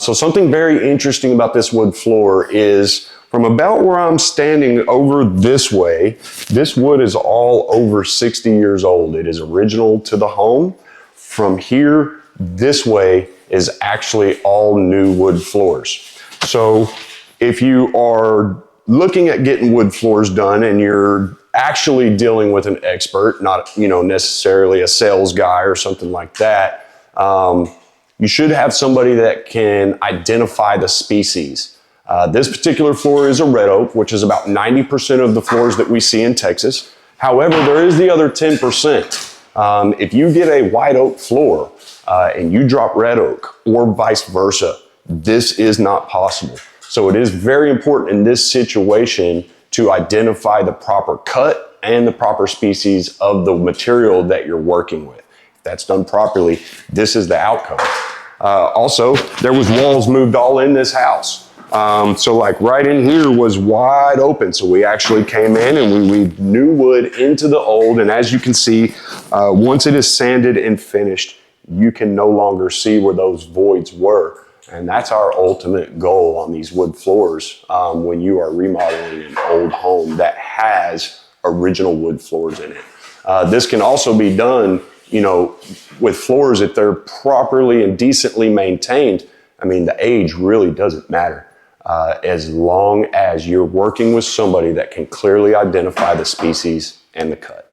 So something very interesting about this wood floor is from about where I'm standing over this way, this wood is all over 60 years old. It is original to the home. From here, this way is actually all new wood floors. So if you are looking at getting wood floors done and you're actually dealing with an expert, not necessarily a sales guy or something like that, you should have somebody that can identify the species. This particular floor is a red oak, which is about 90% of the floors that we see in Texas. However, there is the other 10%. If you get a white oak floor and you drop red oak or vice versa, this is not possible. So it is very important in this situation to identify the proper cut and the proper species of the material that you're working with. If that's done properly, this is the outcome. Also, there was walls moved all in this house. So like right in here was wide open. So we actually came in and we weaved new wood into the old. And as you can see, once it is sanded and finished, you can no longer see where those voids were. And that's our ultimate goal on these wood floors when you are remodeling an old home that has original wood floors in it. This can also be done, with floors if they're properly and decently maintained. I mean, the age really doesn't matter as long as you're working with somebody that can clearly identify the species and the cut.